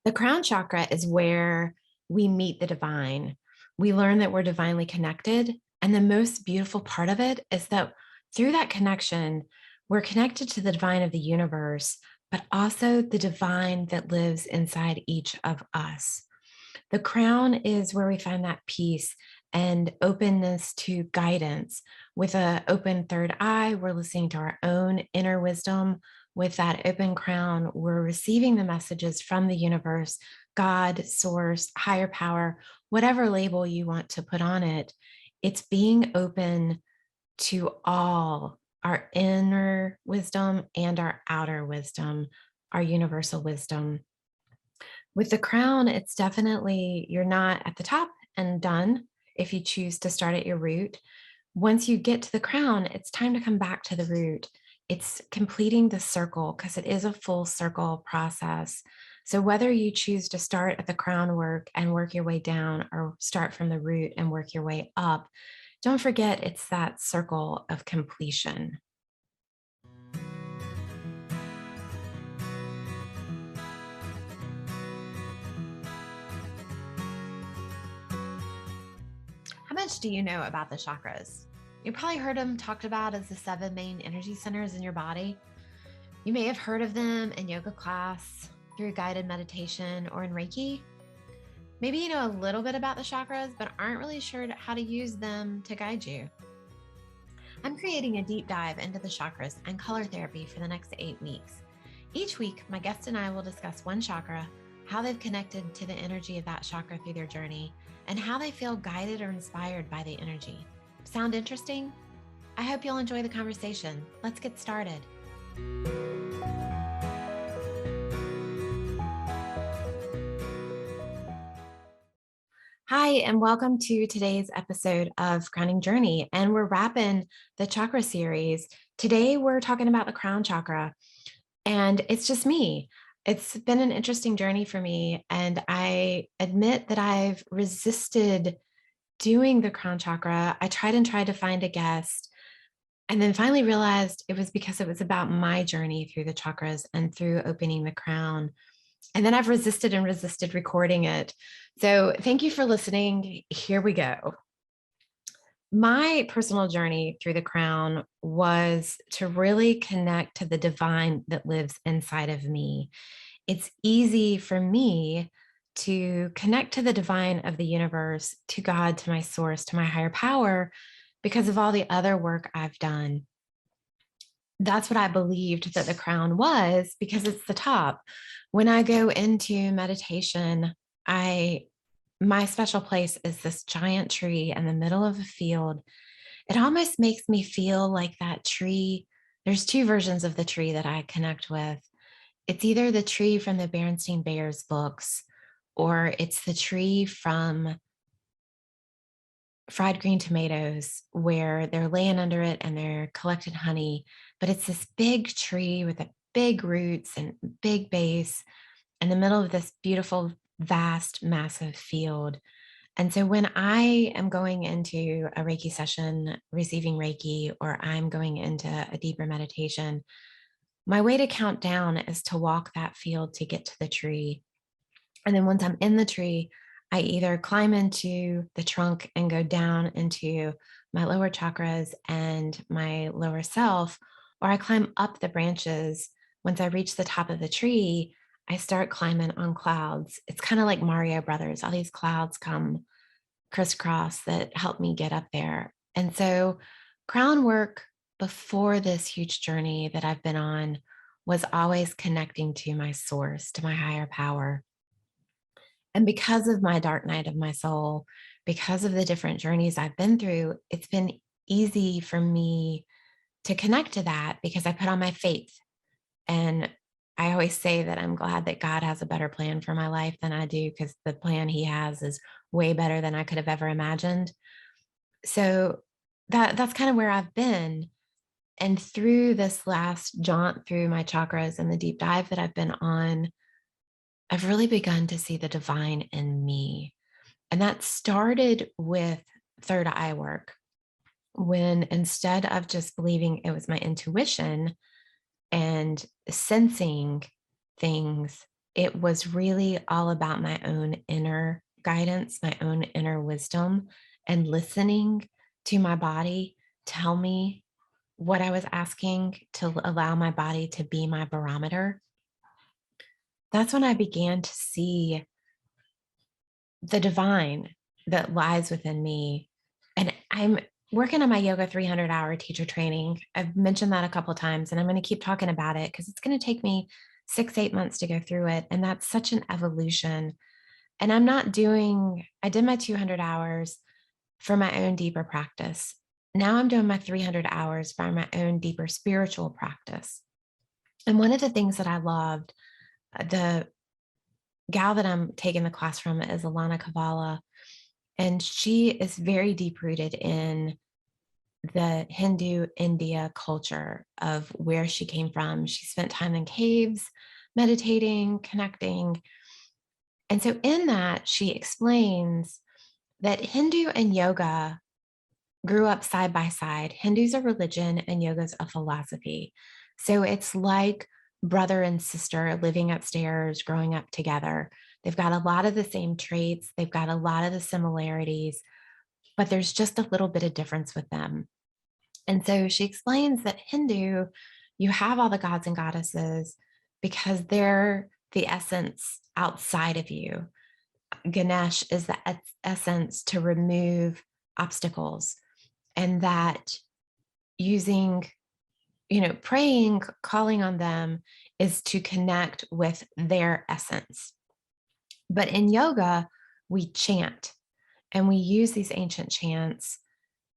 The crown chakra is where we meet the divine. We learn that we're divinely connected. And the most beautiful part of it is that through that connection, we're connected to the divine of the universe, but also the divine that lives inside each of us. The crown is where we find that peace and openness to guidance. With an open third eye, we're listening to our own inner wisdom. With that open crown, we're receiving the messages from the universe, God, source, higher power, whatever label you want to put on it. It's being open to all our inner wisdom and our outer wisdom, our universal wisdom. With the crown, it's definitely you're not at the top and done if you choose to start at your root. Once you get to the crown, it's time to come back to the root. It's completing the circle because it is a full circle process. So whether you choose to start at the crown work and work your way down or start from the root and work your way up, don't forget it's that circle of completion. How much do you know about the chakras? You probably heard them talked about as the 7 main energy centers in your body. You may have heard of them in yoga class, through guided meditation, or in Reiki. Maybe you know a little bit about the chakras, but aren't really sure how to use them to guide you. I'm creating a deep dive into the chakras and color therapy for the next 8 weeks. Each week, my guest and I will discuss one chakra, how they've connected to the energy of that chakra through their journey, and how they feel guided or inspired by the energy. Sound interesting? I hope you'll enjoy the conversation. Let's get started. Hi, and welcome to today's episode of Crowning Journey. And we're wrapping the chakra series. Today, we're talking about the crown chakra, and it's just me. It's been an interesting journey for me. And I admit that I've resisted doing the crown chakra. I tried to find a guest, and then finally realized it was because it was about my journey through the chakras and through opening the crown. And then I've resisted and resisted recording it. So thank you for listening. Here we go. My personal journey through the crown was to really connect to the divine that lives inside of me. It's easy for me to connect to the divine of the universe, to God, to my source, to my higher power, because of all the other work I've done. That's what I believed that the crown was because it's the top. When I go into meditation, I my special place is this giant tree in the middle of a field. It almost makes me feel like that tree. There's two versions of the tree that I connect with. It's either the tree from the Berenstain Bears books, or it's the tree from Fried Green Tomatoes, where they're laying under it and they're collecting honey. But it's this big tree with a big roots and big base in the middle of this beautiful, vast, massive field. And so when I am going into a Reiki session, receiving Reiki, or I'm going into a deeper meditation, my way to count down is to walk that field to get to the tree. And then once I'm in the tree, I either climb into the trunk and go down into my lower chakras and my lower self, or I climb up the branches. Once I reach the top of the tree, I start climbing on clouds. It's kind of like Mario Brothers. All these clouds come crisscross that help me get up there. And so, crown work before this huge journey that I've been on was always connecting to my source, to my higher power. And because of my dark night of my soul, because of the different journeys I've been through, it's been easy for me to connect to that because I put on my faith. And I always say that I'm glad that God has a better plan for my life than I do, because the plan he has is way better than I could have ever imagined. So that's kind of where I've been. And through this last jaunt through my chakras and the deep dive that I've been on, I've really begun to see the divine in me. And that started with third eye work, when instead of just believing it was my intuition and sensing things, it was really all about my own inner guidance, my own inner wisdom, and listening to my body tell me what I was asking, to allow my body to be my barometer. That's when I began to see the divine that lies within me. And I'm working on my yoga 300-hour teacher training. I've mentioned that a couple of times, and I'm going to keep talking about it because it's going to take me 6, 8 months to go through it. And that's such an evolution. And I did my 200 hours for my own deeper practice. Now I'm doing my 300 hours for my own deeper spiritual practice. And one of the things that I loved, the gal that I'm taking the class from is Alana Kavala, and she is very deep rooted in the Hindu India culture of where she came from. She spent time in caves, meditating, connecting. And so in that, she explains that Hindu and yoga grew up side by side. Hindu's a religion and yoga's a philosophy. So it's like brother and sister living upstairs, growing up together. They've got a lot of the same traits, they've got a lot of the similarities, but there's just a little bit of difference with them. And so she explains that Hindu, you have all the gods and goddesses because they're the essence outside of you. Ganesh is the essence to remove obstacles, and that using, praying, calling on them is to connect with their essence. But in yoga, we chant, and we use these ancient chants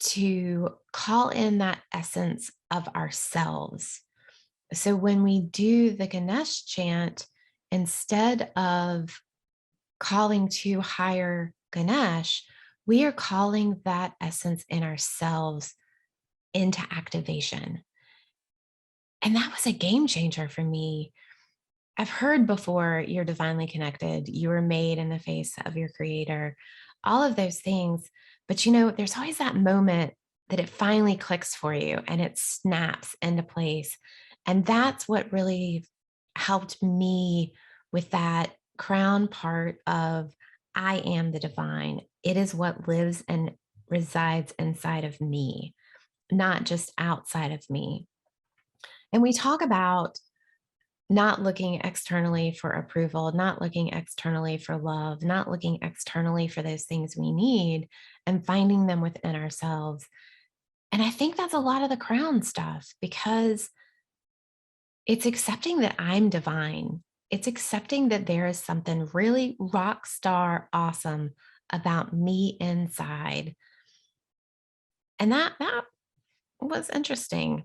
to call in that essence of ourselves. So when we do the Ganesh chant, instead of calling to higher Ganesh, we are calling that essence in ourselves into activation. And that was a game changer for me. I've heard before, you're divinely connected, you were made in the face of your creator, all of those things. But there's always that moment that it finally clicks for you and it snaps into place. And that's what really helped me with that crown part of I am the divine. It is what lives and resides inside of me, not just outside of me. And we talk about not looking externally for approval, not looking externally for love, not looking externally for those things we need, and finding them within ourselves. And I think that's a lot of the crown stuff, because it's accepting that I'm divine. It's accepting that there is something really rock star awesome about me inside. And that was interesting.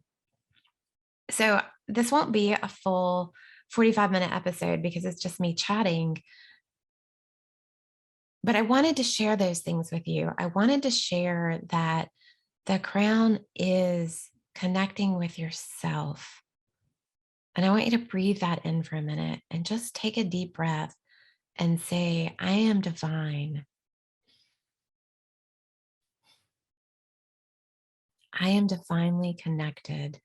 So this won't be a full 45-minute episode because it's just me chatting. But I wanted to share those things with you. I wanted to share that the crown is connecting with yourself. And I want you to breathe that in for a minute and just take a deep breath and say, I am divine. I am divinely connected.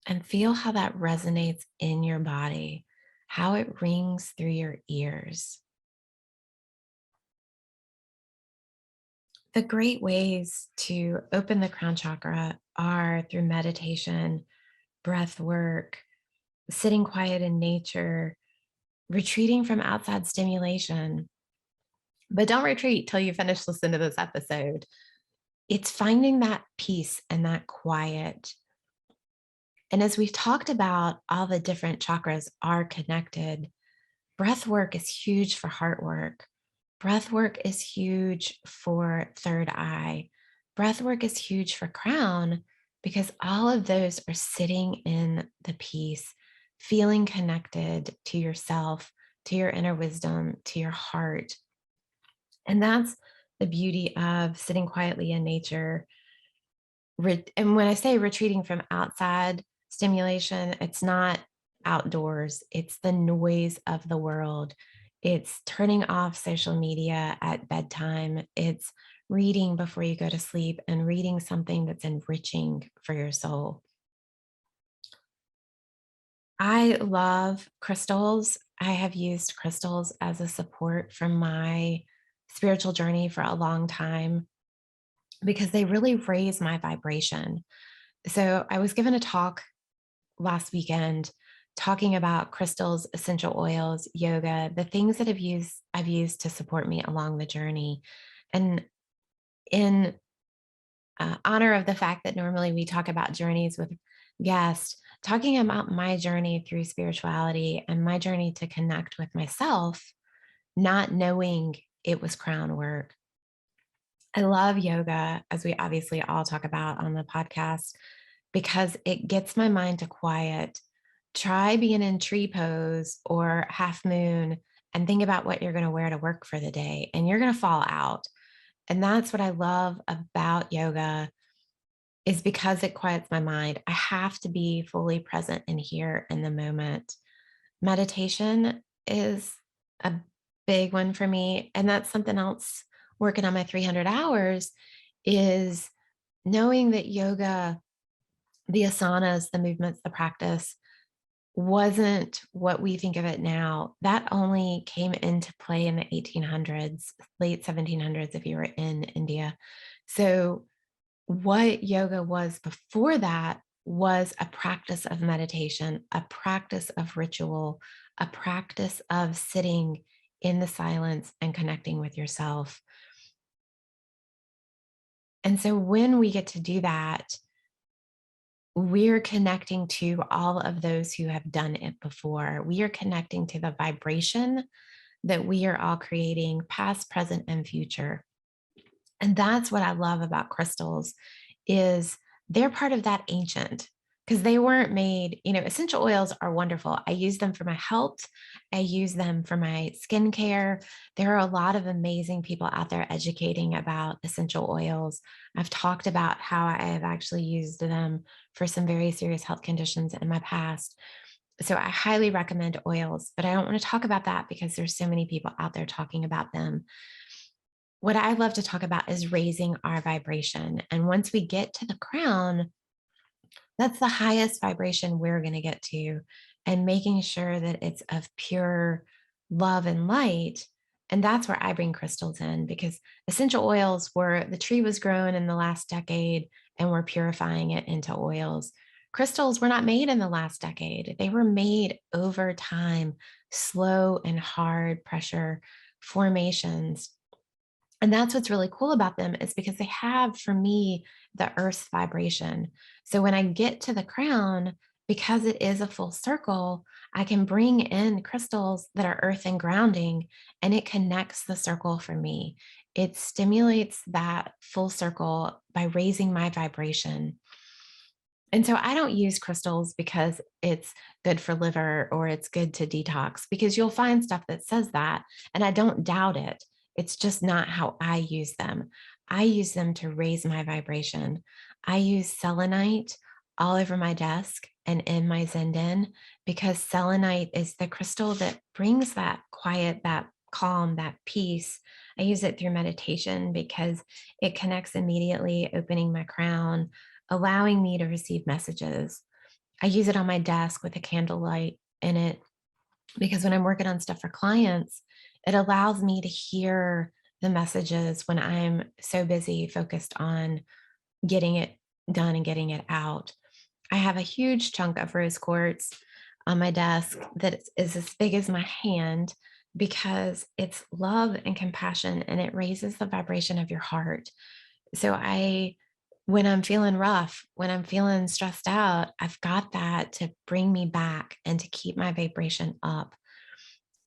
And feel how that resonates in your body, how it rings through your ears. The great ways to open the crown chakra are through meditation, breath work, sitting quiet in nature, retreating from outside stimulation. But don't retreat till you finish listening to this episode. It's finding that peace and that quiet. And as we've talked about, all the different chakras are connected. Breath work is huge for heart work. Breath work is huge for third eye. Breath work is huge for crown, because all of those are sitting in the peace, feeling connected to yourself, to your inner wisdom, to your heart. And that's the beauty of sitting quietly in nature. And when I say retreating from outside stimulation, it's not outdoors, it's the noise of the world. It's turning off social media at bedtime. It's reading before you go to sleep and reading something that's enriching for your soul. I love crystals. I have used crystals as a support from my spiritual journey for a long time because they really raise my vibration. So I was given a talk last weekend talking about crystals, essential oils, yoga, the things that I've used to support me along the journey. And in honor of the fact that normally we talk about journeys with guests, talking about my journey through spirituality and my journey to connect with myself, not knowing it was crown work. I love yoga, as we obviously all talk about on the podcast, because it gets my mind to quiet. Try being in tree pose or half moon and think about what you're going to wear to work for the day, and you're going to fall out. And that's what I love about yoga is because it quiets my mind. I have to be fully present and here in the moment. Meditation is a big one for me. And that's something else working on my 300 hours is knowing that yoga, the asanas, the movements, the practice wasn't what we think of it now. That only came into play in the 1800s, late 1700s, if you were in India. So what yoga was before that was a practice of meditation, a practice of ritual, a practice of sitting in the silence and connecting with yourself. And so when we get to do that, we're connecting to all of those who have done it before. We are connecting to the vibration that we are all creating, past, present, and future. And that's what I love about crystals is they're part of that ancient because they weren't made, essential oils are wonderful. I use them for my health. I use them for my skincare. There are a lot of amazing people out there educating about essential oils. I've talked about how I have actually used them for some very serious health conditions in my past. So I highly recommend oils, but I don't want to talk about that because there's so many people out there talking about them. What I love to talk about is raising our vibration. And once we get to the crown, that's the highest vibration we're going to get to, and making sure that it's of pure love and light. And that's where I bring crystals in because essential oils were the tree was grown in the last decade and we're purifying it into oils. Crystals were not made in the last decade, they were made over time, slow and hard pressure formations. And that's what's really cool about them is because they have, for me, the earth's vibration. So when I get to the crown, because it is a full circle, I can bring in crystals that are earth and grounding, and it connects the circle for me. It stimulates that full circle by raising my vibration. And so I don't use crystals because it's good for liver or it's good to detox, because you'll find stuff that says that. And I don't doubt it. It's just not how I use them. I use them to raise my vibration. I use selenite all over my desk and in my Zen because selenite is the crystal that brings that quiet, that calm, that peace. I use it through meditation because it connects immediately, opening my crown, allowing me to receive messages. I use it on my desk with a candlelight in it because when I'm working on stuff for clients, it allows me to hear the messages when I'm so busy focused on getting it done and getting it out. I have a huge chunk of rose quartz on my desk that is as big as my hand because it's love and compassion and it raises the vibration of your heart. So when I'm feeling rough, when I'm feeling stressed out, I've got that to bring me back and to keep my vibration up.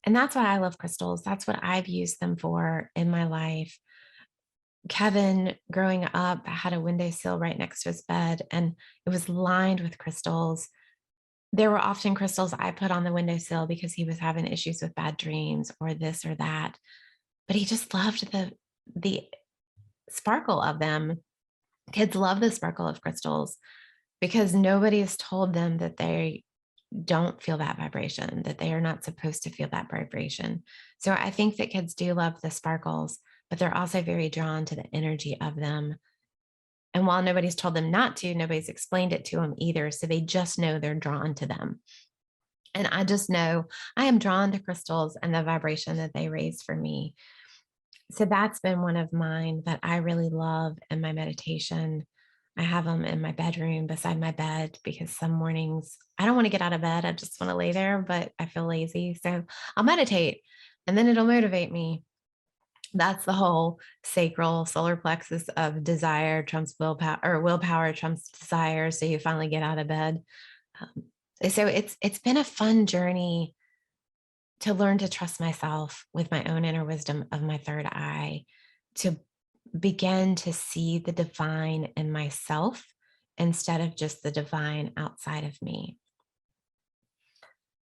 And that's why I love crystals. That's what I've used them for in my life. Kevin, growing up, had a windowsill right next to his bed, and it was lined with crystals. There were often crystals I put on the windowsill because he was having issues with bad dreams or this or that. But he just loved the sparkle of them. Kids love the sparkle of crystals because nobody has told them that they don't feel that vibration, that they are not supposed to feel that vibration. So I think that kids do love the sparkles, but they're also very drawn to the energy of them. And while nobody's told them not to, nobody's explained it to them either. So they just know they're drawn to them. And I just know I am drawn to crystals and the vibration that they raise for me. So that's been one of mine that I really love in my meditation. I have them in my bedroom beside my bed because some mornings I don't want to get out of bed. I just want to lay there, but I feel lazy. So I'll meditate and then it'll motivate me. That's the whole sacral solar plexus of desire trumps willpower, or willpower trumps desire. So you finally get out of bed. Um, so it's been a fun journey to learn to trust myself with my own inner wisdom of my third eye, to begin to see the divine in myself instead of just the divine outside of me.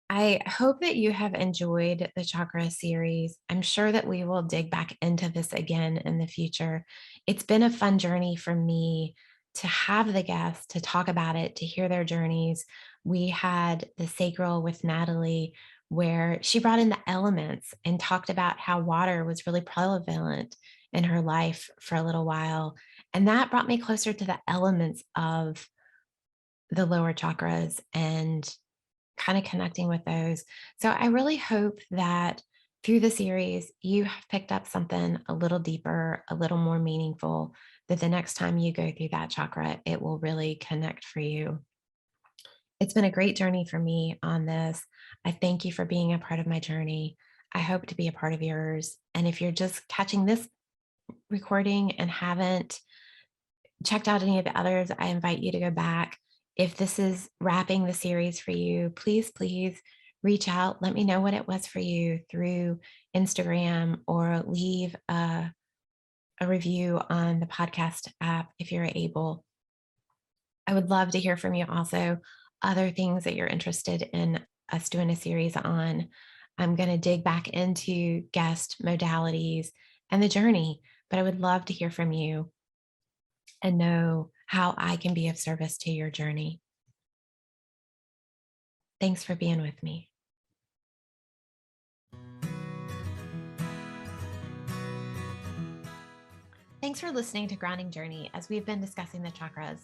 I hope that you have enjoyed the chakra series. I'm sure that we will dig back into this again in the future. It's been a fun journey for me to have the guests to talk about it, to hear their journeys. We had the sacral with Natalie, where she brought in the elements and talked about how water was really prevalent in her life for a little while. And that brought me closer to the elements of the lower chakras and kind of connecting with those. So I really hope that through the series, you have picked up something a little deeper, a little more meaningful, that the next time you go through that chakra, it will really connect for you. It's been a great journey for me on this. I thank you for being a part of my journey. I hope to be a part of yours. And if you're just catching this recording and haven't checked out any of the others, I invite you to go back. If this is wrapping the series for you, please reach out. Let me know what it was for you through Instagram, or leave a review on the podcast app if you're able. I would love to hear from you also, other things that you're interested in us doing a series on. I'm going to dig back into guest modalities and the journey, but I would love to hear from you and know how I can be of service to your journey. Thanks for being with me. Thanks for listening to Grounding Journey as we've been discussing the chakras.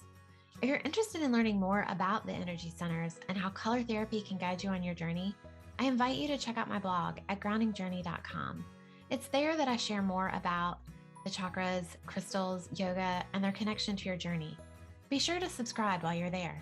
If you're interested in learning more about the energy centers and how color therapy can guide you on your journey, I invite you to check out my blog at groundingjourney.com. It's there that I share more about the chakras, crystals, yoga, and their connection to your journey. Be sure to subscribe while you're there.